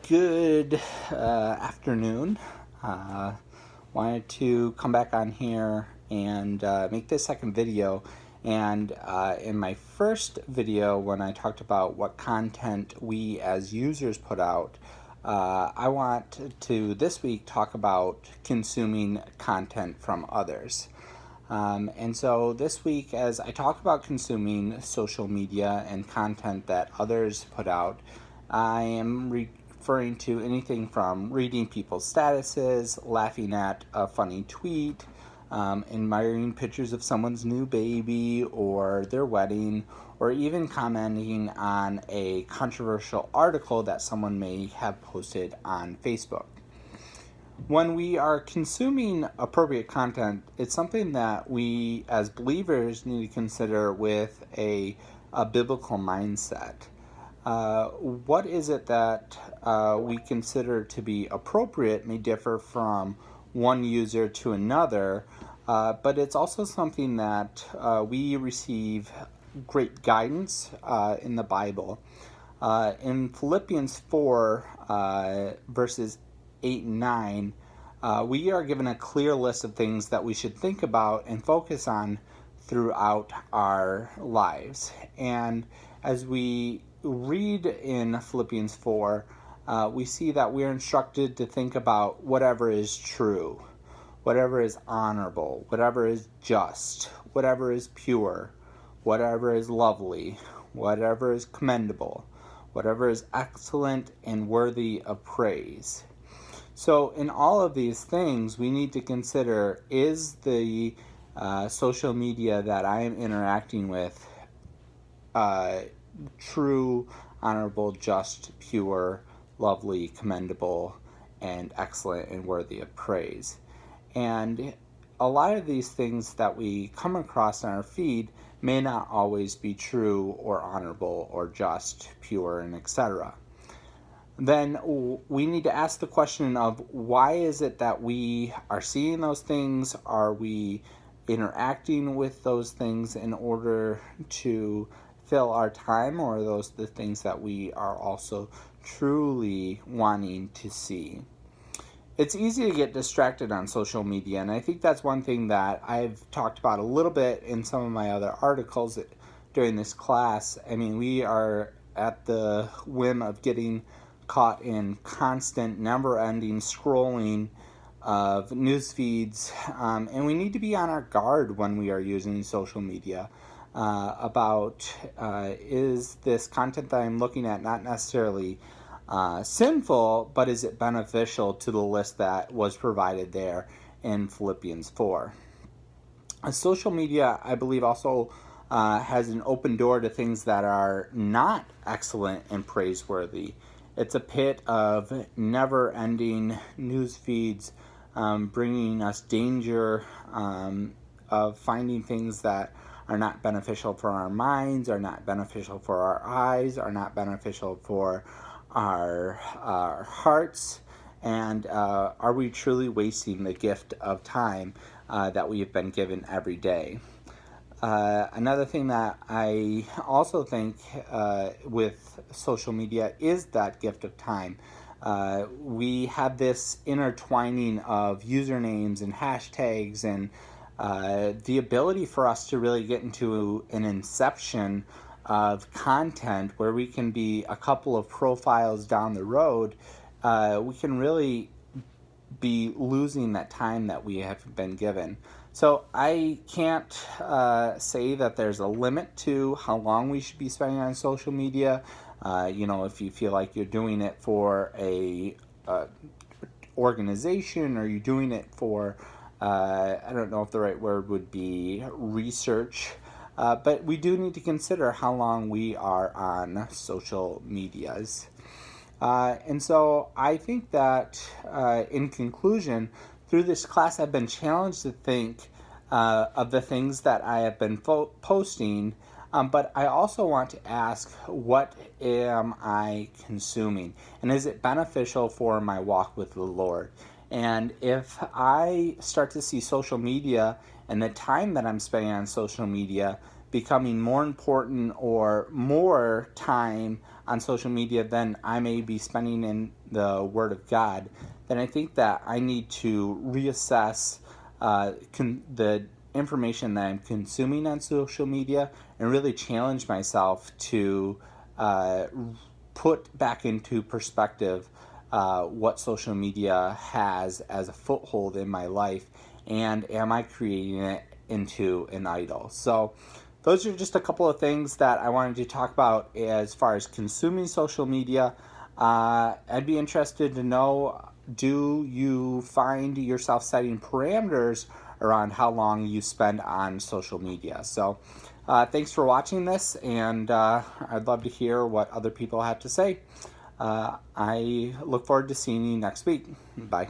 Good afternoon. Wanted to come back on here and make this second video. And in my first video, when I talked about what content we as users put out, I want to this week talk about consuming content from others. And so this week, as I talk about consuming social media and content that others put out, I am referring to anything from reading people's statuses, laughing at a funny tweet, admiring pictures of someone's new baby or their wedding, or even commenting on a controversial article that someone may have posted on Facebook. When we are consuming appropriate content, it's something that we as believers need to consider with a biblical mindset. What is it that we consider to be appropriate may differ from one user to another, but it's also something that we receive great guidance in the Bible. In Philippians 4, verses 8 and 9, we are given a clear list of things that we should think about and focus on throughout our lives. And as we read in Philippians 4, we see that we're instructed to think about whatever is true, whatever is honorable, whatever is just, whatever is pure, whatever is lovely, whatever is commendable, whatever is excellent and worthy of praise. So in all of these things, we need to consider, is the social media that I am interacting with true, honorable, just, pure, lovely, commendable, and excellent and worthy of praise? And a lot of these things that we come across on our feed may not always be true or honorable or just, pure, and etc. Then we need to ask the question of, why is it that we are seeing those things? Are we interacting with those things in order to fill our time, or are those the things that we are also truly wanting to see? It's easy to get distracted on social media, and I think that's one thing that I've talked about a little bit in some of my other articles during this class. I mean, we are at the whim of getting caught in constant, never-ending scrolling of news feeds, and we need to be on our guard when we are using social media about is this content that I'm looking at not necessarily sinful, but is it beneficial to the list that was provided there in Philippians 4. Social media, I believe, also has an open door to things that are not excellent and praiseworthy. It's a pit of never-ending news feeds, bringing us danger of finding things that are not beneficial for our minds, are not beneficial for our eyes, are not beneficial for our hearts, and are we truly wasting the gift of time that we have been given every day? Another thing that I also think with social media is that gift of time. We have this intertwining of usernames and hashtags, and the ability for us to really get into an inception of content where we can be a couple of profiles down the road. We can really be losing that time that we have been given. So I can't say that there's a limit to how long we should be spending on social media. If you feel like you're doing it for a organization, or you're doing it for, I don't know if the right word would be research, but we do need to consider how long we are on social medias. And so I think that in conclusion, through this class, I've been challenged to think of the things that I have been posting, but I also want to ask, what am I consuming? And is it beneficial for my walk with the Lord? And if I start to see social media and the time that I'm spending on social media becoming more important or more time on social media than I may be spending in the Word of God, then I think that I need to reassess the information that I'm consuming on social media and really challenge myself to put back into perspective what social media has as a foothold in my life, and am I creating it into an idol? So those are just a couple of things that I wanted to talk about as far as consuming social media. I'd be interested to know, do you find yourself setting parameters around how long you spend on social media? So thanks for watching this, and I'd love to hear what other people have to say. I look forward to seeing you next week. Bye.